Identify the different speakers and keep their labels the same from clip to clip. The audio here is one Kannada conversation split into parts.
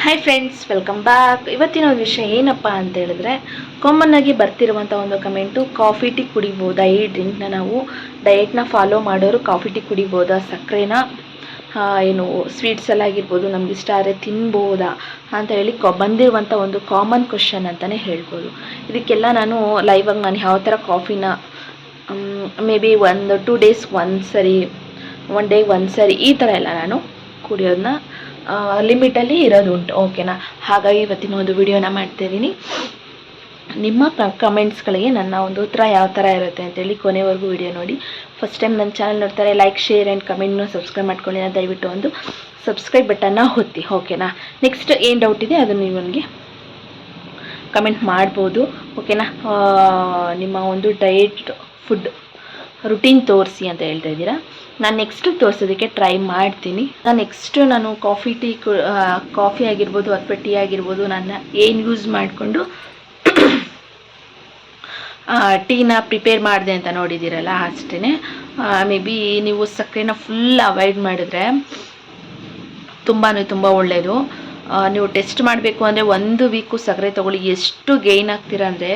Speaker 1: Hi friends, welcome back. ಇವತ್ತಿನ ಒಂದು ವಿಷಯ ಏನಪ್ಪ ಅಂತ ಹೇಳಿದ್ರೆ, ಕಾಮನ್ ಆಗಿ ಬರ್ತಿರುವಂಥ ಒಂದು ಕಮೆಂಟು, ಕಾಫಿ ಟೀ ಕುಡಿಬೋದಾ? ಈ ಡ್ರಿಂಕ್ನ ನಾವು ಡಯೆಟ್ನ ಫಾಲೋ ಮಾಡೋರು ಕಾಫಿ ಟೀ ಕುಡಿಬೋದಾ? ಸಕ್ಕರೆನ ಏನು ಸ್ವೀಟ್ಸ್ ಎಲ್ಲ ಆಗಿರ್ಬೋದು ನಮ್ಗೆ ಇಷ್ಟ ಆದರೆ ತಿನ್ಬೋದಾ ಅಂತ ಹೇಳಿ ಬಂದಿರುವಂಥ ಒಂದು ಕಾಮನ್ ಕ್ವಶನ್ ಅಂತಲೇ ಹೇಳ್ಬೋದು. ಇದಕ್ಕೆಲ್ಲ ನಾನು ಲೈವಾಗಿ ನಾನು ಯಾವ ಥರ ಕಾಫಿನ ಮೇ ಬಿ 2 ಡೇಸ್ ಒಂದ್ಸರಿ, 1 ಡೇ ಒಂದ್ಸರಿ ಈ ಥರ ಎಲ್ಲ ನಾನು ಕುಡಿಯೋದನ್ನ ಲಿಮಿಟಲ್ಲಿ ಇರೋದುಂಟು. ಓಕೆನಾ? ಹಾಗಾಗಿ ಇವತ್ತಿನ ಒಂದು ವಿಡಿಯೋನ ಮಾಡ್ತಾಯಿದ್ದೀನಿ. ನಿಮ್ಮ ಕಮೆಂಟ್ಸ್ಗಳಿಗೆ ನನ್ನ ಒಂದು ಉತ್ತರ ಯಾವ ಥರ ಇರುತ್ತೆ ಅಂತೇಳಿ ಕೊನೆವರೆಗೂ ವಿಡಿಯೋ ನೋಡಿ. ಫಸ್ಟ್ ಟೈಮ್ ನನ್ನ ಚಾನಲ್ ನೋಡ್ತಾರೆ, ಲೈಕ್, ಶೇರ್ ಆ್ಯಂಡ್ ಕಮೆಂಟ್ನ ಸಬ್ಸ್ಕ್ರೈಬ್ ಮಾಡ್ಕೊಳ್ಳಿ. ದಯವಿಟ್ಟು ಒಂದು ಸಬ್ಸ್ಕ್ರೈಬ್ ಬಟನ್ನ ಒತ್ತಿ. ಓಕೆನಾ? ನೆಕ್ಸ್ಟ್ ಏನು ಡೌಟ್ ಇದೆ ಅದನ್ನು ನೀವು ನನಗೆ ಕಮೆಂಟ್ ಮಾಡ್ಬೋದು. ಓಕೆನಾ? ನಿಮ್ಮ ಒಂದು ಡಯೆಟ್ ಫುಡ್ ರುಟೀನ್ ತೋರಿಸಿ ಅಂತ ಹೇಳ್ತಾ ಇದ್ದೀರಾ. ನಾನು ನೆಕ್ಸ್ಟ್ ತೋರಿಸೋದಕ್ಕೆ ಟ್ರೈ ಮಾಡ್ತೀನಿ. ನಾನು ಕಾಫಿ ಆಗಿರ್ಬೋದು ಅಥವಾ ಟೀ ಆಗಿರ್ಬೋದು, ನನ್ನ ಏನು ಯೂಸ್ ಮಾಡಿಕೊಂಡು ಟೀನ ಪ್ರಿಪೇರ್ ಮಾಡಿದೆ ಅಂತ ನೋಡಿದ್ದೀರಲ್ಲ, ಅಷ್ಟೇ. ಮೇ ಬಿ ನೀವು ಸಕ್ಕರೆನ ಫುಲ್ ಅವಾಯ್ಡ್ ಮಾಡಿದ್ರೆ ತುಂಬ ಒಳ್ಳೆಯದು. ನೀವು ಟೆಸ್ಟ್ ಮಾಡಬೇಕು ಅಂದರೆ 1 ವೀಕು ಸಕ್ಕರೆ ತೊಗೊಳ್ಳಿ. ಎಷ್ಟು ಗೇಯ್ನ್ ಆಗ್ತೀರಾ ಅಂದರೆ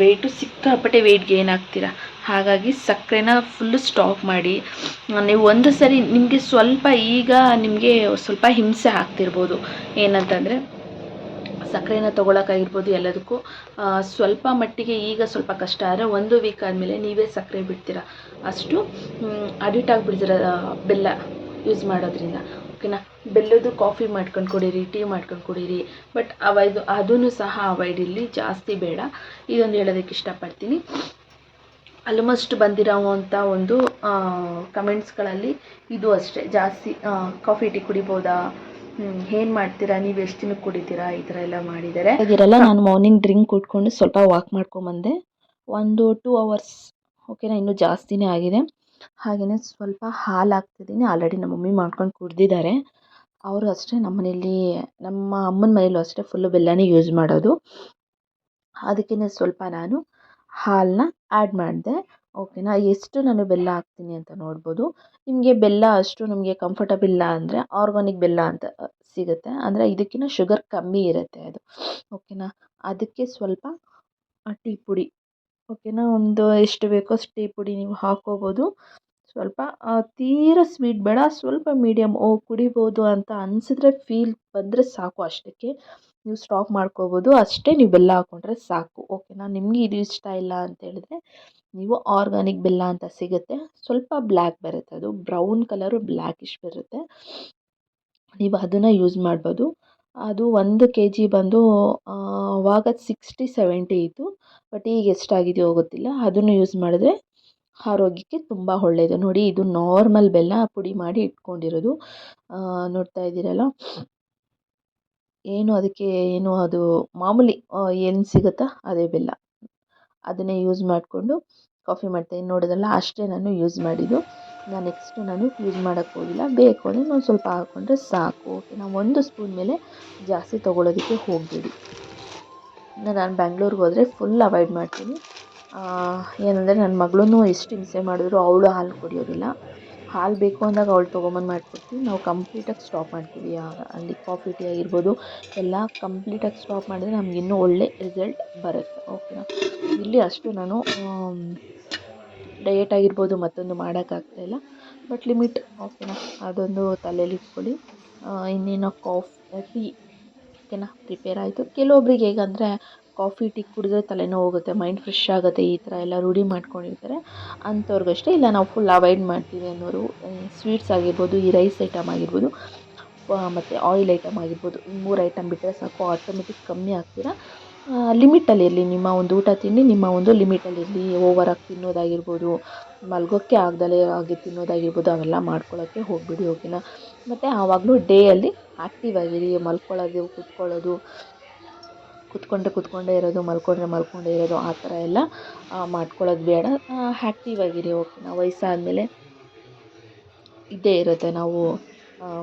Speaker 1: ವೆಯ್ಟು ಸಿಕ್ಕಾಪಟ್ಟೆ ವೆಯ್ಟ್ ಗೇಯ್ನ್ ಆಗ್ತೀರಾ. ಹಾಗಾಗಿ ಸಕ್ಕರೆನ ಫುಲ್ಲು ಸ್ಟಾಪ್ ಮಾಡಿ. ನೀವು ಒಂದು ಸರಿ ನಿಮಗೆ ನಿಮಗೆ ಸ್ವಲ್ಪ ಹಿಂಸೆ ಆಗ್ತಿರ್ಬೋದು. ಏನಂತಂದರೆ ಸಕ್ಕರೆನ ತೊಗೊಳಕ್ಕಾಗಿರ್ಬೋದು, ಎಲ್ಲದಕ್ಕೂ ಸ್ವಲ್ಪ ಮಟ್ಟಿಗೆ ಈಗ ಸ್ವಲ್ಪ ಕಷ್ಟ ಆದರೆ 1 ವೀಕ್ ಆದಮೇಲೆ ನೀವೇ ಸಕ್ಕರೆ ಬಿಡ್ತೀರಾ. ಅಷ್ಟು ಅಡಿಕ್ಟ್ ಆಗಿಬಿಡ್ತೀರ ಬೆಲ್ಲ ಯೂಸ್ ಮಾಡೋದ್ರಿಂದ. ಓಕೆನಾ? ಬೆಲ್ಲದ್ದು ಕಾಫಿ ಮಾಡ್ಕೊಂಡು ಕುಡೀರಿ, ಟೀ ಮಾಡ್ಕೊಂಡು ಕುಡೀರಿ. ಬಟ್ ಅದನ್ನು ಸಹ ಅವಾಯ್ಡ್, ಇಲ್ಲಿ ಜಾಸ್ತಿ ಬೇಡ. ಇದೊಂದು ಹೇಳೋದಕ್ಕೆ ಇಷ್ಟಪಡ್ತೀನಿ. ಆಲ್ಮೋಸ್ಟ್ ಬಂದಿರೋವಂಥ ಒಂದು ಕಮೆಂಟ್ಸ್ಗಳಲ್ಲಿ ಇದು ಅಷ್ಟೇ ಜಾಸ್ತಿ. ಕಾಫಿ ಟೀ ಕುಡಿಬೋದಾ, ಏನು ಮಾಡ್ತೀರಾ, ನೀವು ಎಷ್ಟು ದಿನಕ್ಕೆ ಕುಡಿತೀರಾ, ಈ ಥರ ಎಲ್ಲ ಮಾಡಿದ್ದಾರೆ. ನಾನು ಮಾರ್ನಿಂಗ್ ಡ್ರಿಂಕ್ ಕುಡ್ಕೊಂಡು ಸ್ವಲ್ಪ ವಾಕ್ ಮಾಡ್ಕೊಂಬಂದೆ, 2 ಅವರ್ಸ್. ಓಕೆನಾ? ಇನ್ನೂ ಜಾಸ್ತಿನೇ ಆಗಿದೆ. ಹಾಗೆಯೇ ಸ್ವಲ್ಪ ಹಾಲು ಹಾಕ್ತಿದ್ದೀನಿ. ಆಲ್ರೆಡಿ ನಮ್ಮ ಮಮ್ಮಿ ಮಾಡ್ಕೊಂಡು ಕುಡ್ದಿದ್ದಾರೆ. ಅವರು ಅಷ್ಟೇ. ನಮ್ಮ ಅಮ್ಮನ ಮನೇಲೂ ಅಷ್ಟೇ ಫುಲ್ಲು ಬೆಲ್ಲನೇ ಯೂಸ್ ಮಾಡೋದು. ಅದಕ್ಕೇ ಸ್ವಲ್ಪ ನಾನು ಹಾಲನ್ನ ಆ್ಯಡ್ ಮಾಡಿದೆ. ಓಕೆನಾ? ಎಷ್ಟು ನಾನು ಬೆಲ್ಲ ಹಾಕ್ತೀನಿ ಅಂತ ನೋಡ್ಬೋದು. ನಿಮಗೆ ಬೆಲ್ಲ ಅಷ್ಟು ನಮಗೆ ಕಂಫರ್ಟಬಲ್ ಇಲ್ಲ ಅಂದರೆ ಆರ್ಗಾನಿಕ್ ಬೆಲ್ಲ ಅಂತ ಸಿಗುತ್ತೆ. ಅಂದರೆ ಇದಕ್ಕಿಂತ ಶುಗರ್ ಕಮ್ಮಿ ಇರುತ್ತೆ ಅದು. ಓಕೆನಾ? ಅದಕ್ಕೆ ಸ್ವಲ್ಪ ಟೀ ಪುಡಿ, ಓಕೆನಾ, ಒಂದು ಎಷ್ಟು ಬೇಕೋ ಅಷ್ಟು ಟೀ ಪುಡಿ ನೀವು ಹಾಕ್ಕೋಬೋದು. ಸ್ವಲ್ಪ ತೀರ ಸ್ವೀಟ್ ಬೇಡ, ಸ್ವಲ್ಪ ಮೀಡಿಯಮ್. ಕುಡಿಬೋದು ಅಂತ ಅನಿಸಿದ್ರೆ, ಫೀಲ್ ಬಂದರೆ ಸಾಕು. ಅಷ್ಟಕ್ಕೆ ನೀವು ಸ್ಟಾಪ್ ಮಾಡ್ಕೋಬೋದು. ಅಷ್ಟೇ, ನೀವು ಬೆಲ್ಲ ಹಾಕ್ಕೊಂಡ್ರೆ ಸಾಕು. ಓಕೆನಾ? ನಿಮಗೆ ಇದು ಇಷ್ಟ ಇಲ್ಲ ಅಂತ ಹೇಳಿದ್ರೆ ನೀವು ಆರ್ಗಾನಿಕ್ ಬೆಲ್ಲ ಅಂತ ಸಿಗುತ್ತೆ. ಸ್ವಲ್ಪ ಬ್ಲ್ಯಾಕ್ ಬರುತ್ತೆ, ಅದು ಬ್ರೌನ್ ಕಲರು ಬ್ಲ್ಯಾಕಿಶ್ ಬರುತ್ತೆ. ನೀವು ಅದನ್ನು ಯೂಸ್ ಮಾಡ್ಬೋದು. ಅದು 1 kg ಬಂದು ಆವಾಗ 60-70 ಇತ್ತು. ಬಟ್ ಈಗ ಎಷ್ಟಾಗಿದೆಯೋ ಗೊತ್ತಿಲ್ಲ. ಅದನ್ನು ಯೂಸ್ ಮಾಡಿದ್ರೆ ಆರೋಗ್ಯಕ್ಕೆ ತುಂಬ ಒಳ್ಳೆಯದು. ನೋಡಿ, ಇದು ನಾರ್ಮಲ್ ಬೆಲ್ಲ ಪುಡಿ ಮಾಡಿ ಇಟ್ಕೊಂಡಿರೋದು. ನೋಡ್ತಾ ಇದ್ದೀರಲ್ಲ, ಅದು ಮಾಮೂಲಿ ಏನು ಸಿಗುತ್ತಾ ಅದೇ ಬೆಲ್ಲ, ಅದನ್ನೇ ಯೂಸ್ ಮಾಡಿಕೊಂಡು ಕಾಫಿ ಮಾಡ್ತಾಯಿದ್ದೀನಿ. ನೋಡೋದಲ್ಲ, ಅಷ್ಟೇ ನಾನು ಯೂಸ್ ಮಾಡಿದ್ದು. ನೆಕ್ಸ್ಟು ನಾನು ಯೂಸ್ ಮಾಡೋಕ್ಕೆ ಹೋಗಿಲ್ಲ. ಬೇಕು ಅಂದರೆ ನಾನು ಸ್ವಲ್ಪ ಹಾಕ್ಕೊಂಡ್ರೆ ಸಾಕು. ಓಕೆನಾ? 1 ಸ್ಪೂನ್ ಮೇಲೆ ಜಾಸ್ತಿ ತೊಗೊಳೋದಕ್ಕೆ ಹೋಗಬೇಡಿ. ನಾನು ಬ್ಯಾಂಗ್ಳೂರ್ಗೆ ಹೋದರೆ ಫುಲ್ ಅವಾಯ್ಡ್ ಮಾಡ್ತೀನಿ. ಏನಂದರೆ ನನ್ನ ಮಗಳೂ ಎಷ್ಟು ಹಿಂಸೆ ಮಾಡಿದ್ರು ಅವಳು ಹಾಲು ಕುಡಿಯೋದಿಲ್ಲ. ಹಾಲು ಬೇಕು ಅಂದಾಗ ಅವಳು ತೊಗೊಂಬಂದು ಮಾಡಿಕೊಡ್ತೀವಿ. ನಾವು ಕಂಪ್ಲೀಟಾಗಿ ಸ್ಟಾಪ್ ಮಾಡ್ತೀವಿ. ಅಲ್ಲಿ ಕಾಫಿ ಟೀ ಆಗಿರ್ಬೋದು ಎಲ್ಲ ಕಂಪ್ಲೀಟಾಗಿ ಸ್ಟಾಪ್ ಮಾಡಿದ್ರೆ ನಮ್ಗೆ ಇನ್ನೂ ಒಳ್ಳೆ ರಿಸಲ್ಟ್ ಬರುತ್ತೆ. ಓಕೆನಾ? ಇಲ್ಲಿ ಅಷ್ಟು ನಾನು ಡಯೆಟ್ ಆಗಿರ್ಬೋದು ಮತ್ತೊಂದು ಮಾಡೋಕ್ಕಾಗ್ತಾಯಿಲ್ಲ. But limit. ಓಕೆನಾ? ಅದೊಂದು ತಲೆಯಲ್ಲಿ ಇಟ್ಕೊಳ್ಳಿ. ಇನ್ನೇನೋ ಟೀ ಓಕೆನಾ ಪ್ರಿಪೇರ್ ಆಯಿತು. ಕೆಲವೊಬ್ರಿಗೆ ಹೇಗಂದರೆ ಕಾಫಿ ಟೀ ಕುಡಿದ್ರೆ ತಲೆನೋವು ಹೋಗುತ್ತೆ, ಮೈಂಡ್ ಫ್ರೆಶ್ ಆಗುತ್ತೆ, ಈ ಥರ ಎಲ್ಲ ರೂಢಿ ಮಾಡ್ಕೊಂಡಿರ್ತಾರೆ. ಅಂಥವ್ರಿಗಷ್ಟೇ. ಇಲ್ಲ ನಾವು ಫುಲ್ ಅವಾಯ್ಡ್ ಮಾಡ್ತೀವಿ ಅನ್ನೋರು, ಸ್ವೀಟ್ಸ್ ಆಗಿರ್ಬೋದು, ಈ ರೈಸ್ ಐಟಮ್ ಆಗಿರ್ಬೋದು, ಮತ್ತು ಆಯಿಲ್ ಐಟಮ್ ಆಗಿರ್ಬೋದು, ಈ 3 ಐಟಮ್ ಬಿಟ್ಟರೆ ಸಾಕು, ಆಟೋಮೆಟಿಕ್ ಕಮ್ಮಿ ಆಗ್ತೀರಾ. ಲಿಮಿಟಲ್ಲಿರಲಿ. ನಿಮ್ಮ ಒಂದು ಊಟ ತಿಂಡಿ ನಿಮ್ಮ ಒಂದು ಲಿಮಿಟಲ್ಲಿರಲಿ. ಓವರಾಗಿ ತಿನ್ನೋದಾಗಿರ್ಬೋದು, ಮಲಗೋಕ್ಕೆ ಆಗದಲೇ ಹಾಗೆ ತಿನ್ನೋದಾಗಿರ್ಬೋದು, ಅವೆಲ್ಲ ಮಾಡ್ಕೊಳ್ಳೋಕ್ಕೆ ಹೋಗಬೇಡಿ. ಓಕೆನಾ? ಮತ್ತು ಆವಾಗಲೂ ಡೇಯಲ್ಲಿ ಆ್ಯಕ್ಟಿವ್ ಆಗಿರಿ. ಮಲ್ಕೊಳ್ಳೋದು, ಕೂತ್ಕೊಂಡೇ ಇರೋದು, ಮಲ್ಕೊಂಡೇ ಇರೋದು, ಆ ಥರ ಎಲ್ಲ ಮಾಡ್ಕೊಳ್ಳೋದು ಬೇಡ. ಆ್ಯಕ್ಟಿವ್ ಆಗಿರಿ. ಓಕೆನಾ? ವಯಸ್ಸಾದಮೇಲೆ ಇದ್ದೇ ಇರುತ್ತೆ. ನಾವು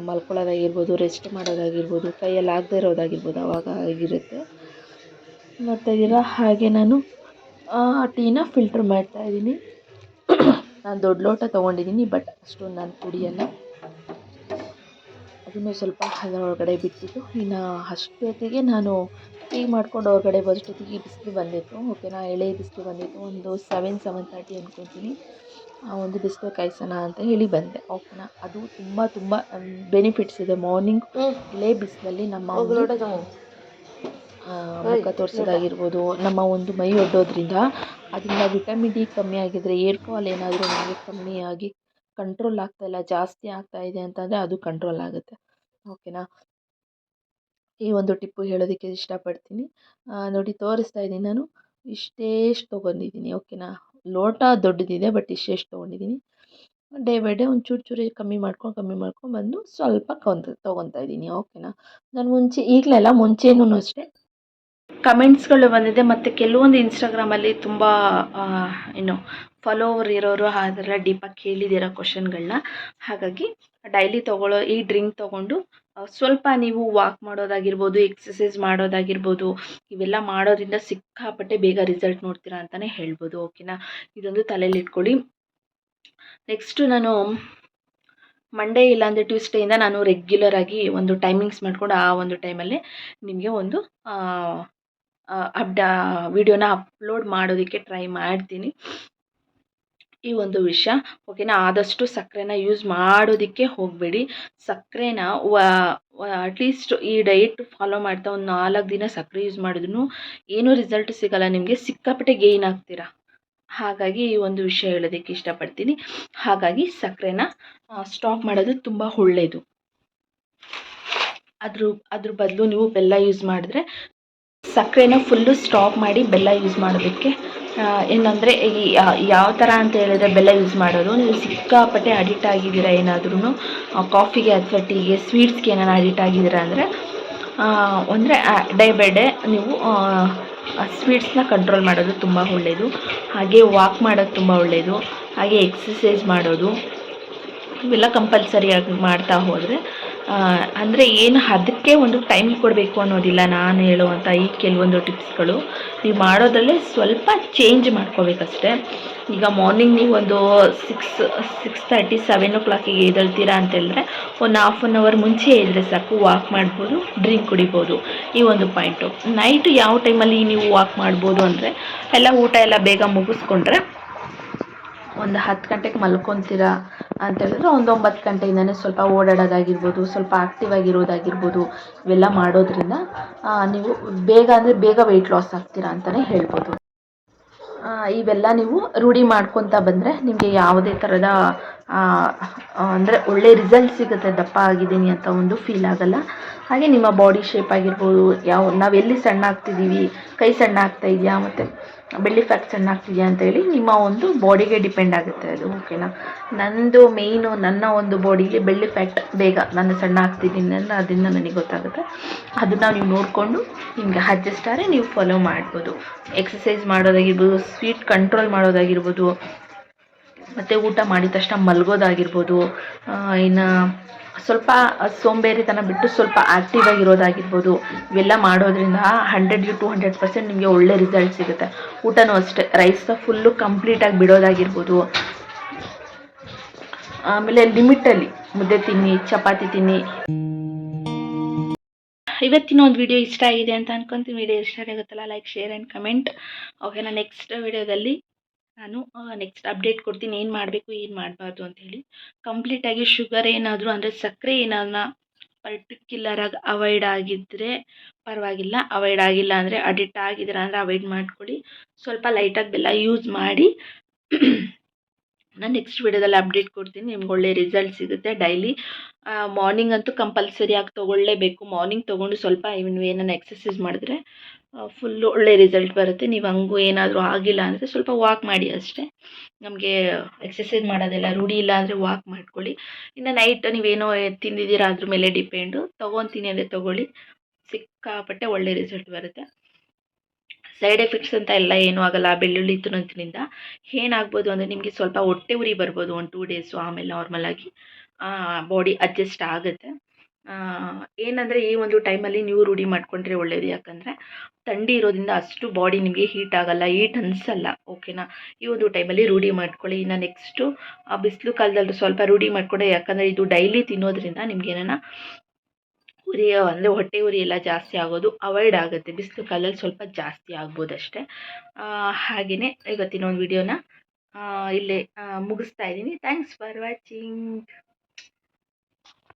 Speaker 1: ಮಲ್ಕೊಳ್ಳೋದಾಗಿರ್ಬೋದು, ರೆಸ್ಟ್ ಮಾಡೋದಾಗಿರ್ಬೋದು, ಕೈಯಲ್ಲಿ ಆಗದೇ ಇರೋದಾಗಿರ್ಬೋದು, ಆವಾಗ ಆಗಿರುತ್ತೆ. ನೋಡ್ತಾಯಿದ್ದೀರಾ, ಹಾಗೆ ನಾನು ಟೀನ ಫಿಲ್ಟ್ರ್ ಮಾಡ್ತಾಯಿದ್ದೀನಿ. ನಾನು ದೊಡ್ಡ ಲೋಟ ತೊಗೊಂಡಿದ್ದೀನಿ, ಬಟ್ ಅಷ್ಟೊಂದು ನಾನು ಕುಡಿಯಲ್ಲ. ಅದನ್ನು ಸ್ವಲ್ಪ ಅದರೊಳಗಡೆ ಬಿಟ್ಬಿಟ್ಟು ಇನ್ನು ಅಷ್ಟೊತ್ತಿಗೆ ನಾನು ಟೀ ಮಾಡ್ಕೊಂಡು ಹೊರಗಡೆ ಬರೋಷ್ಟೊತ್ತಿಗೆ ಬಿಸಿಲು ಬಂದಿತ್ತು. ಓಕೆನಾ, ಎಳೆ ಬಿಸಿಲು ಬಂದಿತ್ತು. ಒಂದು 7:30 ಅಂದ್ಕೊತೀನಿ. ಒಂದು ಬಿಸಿಲು ಕಾಯಿಸೋಣ ಅಂತ ಹೇಳಿ ಬಂದೆ. ಓಕೆನಾ, ಅದು ತುಂಬ ಬೆನಿಫಿಟ್ಸ್ ಇದೆ. ಮಾರ್ನಿಂಗ್ ಎಳೆ ಬಿಸಿಲಲ್ಲಿ ನಮ್ಮ ಮುಖ ತೋರಿಸೋದಾಗಿರ್ಬೋದು, ನಮ್ಮ ಒಂದು ಮೈ ಒಡ್ಡೋದ್ರಿಂದ ಅದರಿಂದ ವಿಟಮಿನ್ ಡಿ ಕಮ್ಮಿ ಆಗಿದ್ದರೆ, ಏರ್ ಫಾಲ್ ಏನಾದರೂ ನಮಗೆ ಕಮ್ಮಿಯಾಗಿ ಕಂಟ್ರೋಲ್ ಆಗ್ತಾಯಿಲ್ಲ, ಜಾಸ್ತಿ ಆಗ್ತಾ ಇದೆ ಅಂತಂದರೆ ಅದು ಕಂಟ್ರೋಲ್ ಆಗುತ್ತೆ. ಓಕೆನಾ, ಈ ಒಂದು ಟಿಪ್ಪು ಹೇಳೋದಕ್ಕೆ ಇಷ್ಟಪಡ್ತೀನಿ. ನೋಡಿ ತೋರಿಸ್ತಾ ಇದ್ದೀನಿ. ನಾನು ಇಷ್ಟೇಷ್ಟು ತೊಗೊಂಡಿದ್ದೀನಿ. ಓಕೆನಾ, ಲೋಟ ದೊಡ್ಡದಿದೆ, ಬಟ್ ಇಷ್ಟೇಷ್ಟು ತೊಗೊಂಡಿದ್ದೀನಿ. ಡೇ ಬೈ ಡೇ ಒಂದು ಚೂರು ಕಮ್ಮಿ ಮಾಡ್ಕೊಂಡು ಬಂದು ಸ್ವಲ್ಪ ತೊಗೊತಾ ಇದ್ದೀನಿ. ಓಕೆನಾ, ನಾನು ಈಗಲೆಲ್ಲ ಮುಂಚೆನೂ ಅಷ್ಟೇ ಕಮೆಂಟ್ಸ್ಗಳು ಬಂದಿದೆ, ಮತ್ತು ಕೆಲವೊಂದು ಇನ್ಸ್ಟಾಗ್ರಾಮಲ್ಲಿ ತುಂಬ ಫಾಲೋವರ್ ಇರೋರು ಅದೆಲ್ಲ ಡೀಪಾಗಿ ಕೇಳಿದ್ದೀರ ಕ್ವಶನ್ಗಳನ್ನ. ಹಾಗಾಗಿ ಡೈಲಿ ತೊಗೊಳ್ಳೋ ಈ ಡ್ರಿಂಕ್ ತೊಗೊಂಡು ಸ್ವಲ್ಪ ನೀವು ವಾಕ್ ಮಾಡೋದಾಗಿರ್ಬೋದು, ಎಕ್ಸಸೈಸ್ ಮಾಡೋದಾಗಿರ್ಬೋದು, ಇವೆಲ್ಲ ಮಾಡೋದ್ರಿಂದ ಸಿಕ್ಕಾಪಟ್ಟೆ ಬೇಗ ರಿಸಲ್ಟ್ ನೋಡ್ತೀರಾ ಅಂತಲೇ ಹೇಳ್ಬೋದು. ಓಕೆನಾ, ಇದೊಂದು ತಲೆಯಲ್ಲಿ ಇಟ್ಕೊಳ್ಳಿ. ನೆಕ್ಸ್ಟು ನಾನು ಮಂಡೇ ಇಲ್ಲಾಂದರೆ ಟ್ಯೂಸ್ಡೇಯಿಂದ ನಾನು ರೆಗ್ಯುಲರ್ ಆಗಿ ಒಂದು ಟೈಮಿಂಗ್ಸ್ ಮಾಡಿಕೊಂಡು ಆ ಒಂದು ಟೈಮಲ್ಲಿ ನಿಮಗೆ ಒಂದು ವಿಡಿಯೋನ ಅಪ್ಲೋಡ್ ಮಾಡೋದಕ್ಕೆ ಟ್ರೈ ಮಾಡ್ತೀನಿ. ಈ ಒಂದು ವಿಷಯ ಓಕೆನಾ. ಆದಷ್ಟು ಸಕ್ಕರೆನ ಯೂಸ್ ಮಾಡೋದಕ್ಕೆ ಹೋಗಬೇಡಿ. ಸಕ್ಕರೆನ ಅಟ್ಲೀಸ್ಟ್ ಈ ಡಯಟ್ ಫಾಲೋ ಮಾಡ್ತಾ ಒಂದು 4 ದಿನ ಸಕ್ಕರೆ ಯೂಸ್ ಮಾಡಿದ್ರೂ ಏನೂ ರಿಸಲ್ಟ್ ಸಿಗೋಲ್ಲ ನಿಮಗೆ, ಸಿಕ್ಕಾಪಟ್ಟೆ ಗೇಯ್ನ್ ಆಗ್ತೀರಾ. ಹಾಗಾಗಿ ಈ ಒಂದು ವಿಷಯ ಹೇಳೋದಕ್ಕೆ ಇಷ್ಟಪಡ್ತೀನಿ. ಹಾಗಾಗಿ ಸಕ್ಕರೆನ ಸ್ಟಾಪ್ ಮಾಡೋದು ತುಂಬ ಒಳ್ಳೆಯದು. ಅದ್ರ ಬದಲು ನೀವು ಬೆಲ್ಲ ಯೂಸ್ ಮಾಡಿದ್ರೆ, ಸಕ್ಕರೆನ ಫುಲ್ಲು ಸ್ಟಾಪ್ ಮಾಡಿ ಬೆಲ್ಲ ಯೂಸ್ ಮಾಡೋದಕ್ಕೆ ಏನಂದರೆ ಯಾವ ಥರ ಅಂತ ಹೇಳಿದ್ರೆ ಬೆಲ್ಲ ಯೂಸ್ ಮಾಡೋದು, ನೀವು ಸಿಕ್ಕಾಪಟ್ಟೆ ಅಡಿಕ್ಟ್ ಆಗಿದ್ದೀರಾ ಏನಾದ್ರೂ ಕಾಫಿಗೆ ಅಥವಾ ಟೀಗೆ, ಸ್ವೀಟ್ಸ್ಗೆ ಏನಾರು ಅಡಿಕ್ಟ್ ಆಗಿದ್ದೀರಾ ಅಂದರೆ ಡೇ ಬೈ ಡೇ ನೀವು ಸ್ವೀಟ್ಸ್ನ ಕಂಟ್ರೋಲ್ ಮಾಡೋದು ತುಂಬ ಒಳ್ಳೆಯದು. ಹಾಗೆ ವಾಕ್ ಮಾಡೋದು ತುಂಬ ಒಳ್ಳೆಯದು. ಹಾಗೆ ಎಕ್ಸಸೈಸ್ ಮಾಡೋದು ಇವೆಲ್ಲ ಕಂಪಲ್ಸರಿಯಾಗಿ ಮಾಡ್ತಾ ಹೋದರೆ ಅಂದರೆ ಏನು ಅದಕ್ಕೆ ಒಂದು ಟೈಮ್ ಕೊಡಬೇಕು ಅನ್ನೋದಿಲ್ಲ. ನಾನು ಹೇಳುವಂಥ ಈ ಕೆಲವೊಂದು ಟಿಪ್ಸ್ಗಳು ನೀವು ಮಾಡೋದ್ರಲ್ಲೇ ಸ್ವಲ್ಪ ಚೇಂಜ್ ಮಾಡ್ಕೋಬೇಕಷ್ಟೆ. ಈಗ ಮಾರ್ನಿಂಗ್ ನೀವು ಒಂದು 6:30 7 ಎದ್ದೇಳ್ತೀರಾ ಅಂತೇಳಿದ್ರೆ ಒಂದು ½ ಮುಂಚೆ ಎದ್ದರೆ ಸಾಕು. ವಾಕ್ ಮಾಡ್ಬೋದು, ಡ್ರಿಂಕ್ ಕುಡಿಬೋದು. ಈ ಒಂದು ಪಾಯಿಂಟು. ನೈಟು ಯಾವ ಟೈಮಲ್ಲಿ ನೀವು ವಾಕ್ ಮಾಡ್ಬೋದು ಅಂದರೆ ಎಲ್ಲ ಊಟ ಎಲ್ಲ ಬೇಗ ಮುಗಿಸ್ಕೊಂಡ್ರೆ ಒಂದು 10 ಗಂಟೆಗೆ ಮಲ್ಕೊತೀರಾ ಅಂತೇಳಿದ್ರೆ ಒಂದು 9 ಗಂಟೆಯಿಂದನೇ ಸ್ವಲ್ಪ ಓಡಾಡೋದಾಗಿರ್ಬೋದು, ಸ್ವಲ್ಪ ಆ್ಯಕ್ಟಿವ್ ಆಗಿರೋದಾಗಿರ್ಬೋದು, ಇವೆಲ್ಲ ಮಾಡೋದ್ರಿಂದ ನೀವು ಬೇಗ ವೆಯ್ಟ್ ಲಾಸ್ ಆಗ್ತೀರಾ ಅಂತಲೇ ಹೇಳ್ಬೋದು. ಇವೆಲ್ಲ ನೀವು ರೂಢಿ ಮಾಡ್ಕೊತಾ ಬಂದರೆ ನಿಮಗೆ ಯಾವುದೇ ಥರದ ಅಂದರೆ ಒಳ್ಳೆ ರಿಸಲ್ಟ್ ಸಿಗುತ್ತೆ. ದಪ್ಪ ಆಗಿದ್ದೀನಿ ಅಂತ ಒಂದು ಫೀಲ್ ಆಗೋಲ್ಲ. ಹಾಗೆ ನಿಮ್ಮ ಬಾಡಿ ಶೇಪ್ ಆಗಿರ್ಬೋದು, ನಾವೆಲ್ಲಿ ಸಣ್ಣ ಆಗ್ತಿದ್ದೀವಿ, ಕೈ ಸಣ್ಣ ಆಗ್ತಾ ಇದೆಯಾ, ಮತ್ತು ಬೆಳ್ಳಿ ಫ್ಯಾಟ್ ಸಣ್ಣ ಆಗ್ತಿದೆಯಾ ಅಂತೇಳಿ ನಿಮ್ಮ ಒಂದು ಬಾಡಿಗೆ ಡಿಪೆಂಡ್ ಆಗುತ್ತೆ ಅದು. ಓಕೆನಾ, ನಂದು ಮೇಯ್ನು ನನ್ನ ಒಂದು ಬಾಡಿಗೆ ಬೆಳ್ಳಿ ಫ್ಯಾಟ್ ಬೇಗ ನಾನು ಸಣ್ಣ ಆಗ್ತಿದ್ದೀನಿ ಅಂದರೆ ಅದರಿಂದ ನನಗೆ ಗೊತ್ತಾಗುತ್ತೆ. ಅದನ್ನು ನೀವು ನೋಡಿಕೊಂಡು ನಿಮಗೆ ಅಡ್ಜಸ್ಟ್ ಆದರೆ ನೀವು ಫಾಲೋ ಮಾಡ್ಬೋದು. ಎಕ್ಸಸೈಸ್ ಮಾಡೋದಾಗಿರ್ಬೋದು, ಸ್ವೀಟ್ ಕಂಟ್ರೋಲ್ ಮಾಡೋದಾಗಿರ್ಬೋದು, ಮತ್ತು ಊಟ ಮಾಡಿದ ತಕ್ಷಣ ಮಲಗೋದಾಗಿರ್ಬೋದು, ಇನ್ನು ಸ್ವಲ್ಪ ಸೋಂಬೇರಿತನ ಬಿಟ್ಟು ಸ್ವಲ್ಪ ಆ್ಯಕ್ಟಿವ್ ಆಗಿರೋದಾಗಿರ್ಬೋದು, ಇವೆಲ್ಲ ಮಾಡೋದ್ರಿಂದ 100 to 200% ನಿಮಗೆ ಒಳ್ಳೆ ರಿಸಲ್ಟ್ ಸಿಗುತ್ತೆ. ಊಟನೂ ಅಷ್ಟೇ, ರೈಸ್ನ ಫುಲ್ಲು ಕಂಪ್ಲೀಟಾಗಿ ಬಿಡೋದಾಗಿರ್ಬೋದು. ಆಮೇಲೆ ಲಿಮಿಟಲ್ಲಿ ಮುದ್ದೆ ತಿನ್ನಿ, ಚಪಾತಿ ತಿನ್ನಿ. ಇವತ್ತಿನ ಒಂದು ವಿಡಿಯೋ ಇಷ್ಟ ಆಗಿದೆ ಅಂತ ಅನ್ಕೊಂತೀನಿ. ವಿಡಿಯೋ ಇಷ್ಟ ಆಗುತ್ತಲ್ಲ, ಲೈಕ್, ಶೇರ್ ಆ್ಯಂಡ್ ಕಮೆಂಟ್. ಓಕೆನಾ, ನೆಕ್ಸ್ಟ್ ವಿಡಿಯೋದಲ್ಲಿ ನಾನು ನೆಕ್ಸ್ಟ್ ಅಪ್ಡೇಟ್ ಕೊಡ್ತೀನಿ, ಏನು ಮಾಡಬೇಕು ಏನು ಮಾಡಬಾರ್ದು ಅಂಥೇಳಿ. ಕಂಪ್ಲೀಟಾಗಿ ಶುಗರ್ ಏನಾದರೂ ಅಂದರೆ ಸಕ್ಕರೆ ಏನಾದರೂ ಪರ್ಟಿಕ್ಯುಲರಾಗಿ ಅವಾಯ್ಡ್ ಆಗಿದ್ದರೆ ಪರವಾಗಿಲ್ಲ. ಅವಾಯ್ಡ್ ಆಗಿಲ್ಲ ಅಂದರೆ ಅಡಿಕ್ಟ್ ಆಗಿದ್ದೀರಾ ಅಂದರೆ ಅವಾಯ್ಡ್ ಮಾಡ್ಕೊಳ್ಳಿ. ಸ್ವಲ್ಪ ಲೈಟಾಗಿ ಬೆಲ್ಲ ಯೂಸ್ ಮಾಡಿ. ನಾನು ನೆಕ್ಸ್ಟ್ ವಿಡಿಯೋದಲ್ಲಿ ಅಪ್ಡೇಟ್ ಕೊಡ್ತೀನಿ. ನಿಮ್ಗೆ ಒಳ್ಳೆ ರಿಸಲ್ಟ್ ಸಿಗುತ್ತೆ. ಡೈಲಿ ಮಾರ್ನಿಂಗ್ ಅಂತೂ ಕಂಪಲ್ಸರಿಯಾಗಿ ತೊಗೊಳ್ಳೇಬೇಕು. ಮಾರ್ನಿಂಗ್ ತೊಗೊಂಡು ಸ್ವಲ್ಪ ಏನನ್ನ ಎಕ್ಸಸೈಸ್ ಮಾಡಿದ್ರೆ ಫುಲ್ಲು ಒಳ್ಳೆ ರಿಸಲ್ಟ್ ಬರುತ್ತೆ. ನೀವು ಹಂಗೂ ಏನಾದರೂ ಆಗಿಲ್ಲ ಅಂದರೆ ಸ್ವಲ್ಪ ವಾಕ್ ಮಾಡಿ ಅಷ್ಟೇ. ನಮಗೆ ಎಕ್ಸಸೈಸ್ ಮಾಡೋದೆಲ್ಲ ರೂಢಿ ಇಲ್ಲ ಅಂದರೆ ವಾಕ್ ಮಾಡ್ಕೊಳ್ಳಿ. ಇನ್ನು ನೈಟ್ ನೀವೇನೋ ತಿಂದಿದ್ದೀರಾ ಅದ್ರ ಮೇಲೆ ಡಿಪೆಂಡು. ತೊಗೊತೀನಿ ಅಂದರೆ ತೊಗೊಳ್ಳಿ, ಸಿಕ್ಕಾಪಟ್ಟೆ ಒಳ್ಳೆ ರಿಸಲ್ಟ್ ಬರುತ್ತೆ. ಸೈಡ್ ಎಫೆಕ್ಟ್ಸ್ ಅಂತ ಎಲ್ಲ ಏನೂ ಆಗೋಲ್ಲ. ಬೆಳ್ಳುಳ್ಳಿ ತಿನ್ನೋದ್ರಿಂದ ಏನಾಗ್ಬೋದು ಅಂದರೆ ನಿಮಗೆ ಸ್ವಲ್ಪ ಹೊಟ್ಟೆ ಉರಿ ಬರ್ಬೋದು 1-2 ಡೇಸು. ಆಮೇಲೆ ನಾರ್ಮಲಾಗಿ ಬಾಡಿ ಅಡ್ಜಸ್ಟ್ ಆಗುತ್ತೆ. ಏನಂದರೆ ಈ ಒಂದು ಟೈಮಲ್ಲಿ ನೀವು ರೂಢಿ ಮಾಡಿಕೊಂಡ್ರೆ ಒಳ್ಳೆಯದು. ಯಾಕಂದರೆ ಥಂಡಿ ಇರೋದ್ರಿಂದ ಅಷ್ಟು ಬಾಡಿ ನಿಮಗೆ ಹೀಟ್ ಆಗೋಲ್ಲ, ಹೀಟ್ ಅನಿಸಲ್ಲ. ಓಕೆನಾ, ಈ ಒಂದು ಟೈಮಲ್ಲಿ ರೂಢಿ ಮಾಡ್ಕೊಳ್ಳಿ. ಇನ್ನು ನೆಕ್ಸ್ಟು ಬಿಸಿಲು ಕಾಲದಲ್ಲಿ ಸ್ವಲ್ಪ ರೂಢಿ ಮಾಡಿಕೊಂಡೆ. ಯಾಕಂದರೆ ಇದು ಡೈಲಿ ತಿನ್ನೋದ್ರಿಂದ ನಿಮ್ಗೆ ಏನಾನ ಉರಿ ಅಂದರೆ ಹೊಟ್ಟೆ ಉರಿ ಎಲ್ಲ ಜಾಸ್ತಿ ಆಗೋದು ಅವಾಯ್ಡ್ ಆಗುತ್ತೆ. ಬಿಸಿಲು ಕಾಲದಲ್ಲಿ ಸ್ವಲ್ಪ ಜಾಸ್ತಿ ಆಗ್ಬೋದಷ್ಟೇ. ಹಾಗೆಯೇ ಇವತ್ತಿನ ಒಂದು ವಿಡಿಯೋನ ಇಲ್ಲೇ ಮುಗಿಸ್ತಾ ಇದ್ದೀನಿ. Thanks for watching.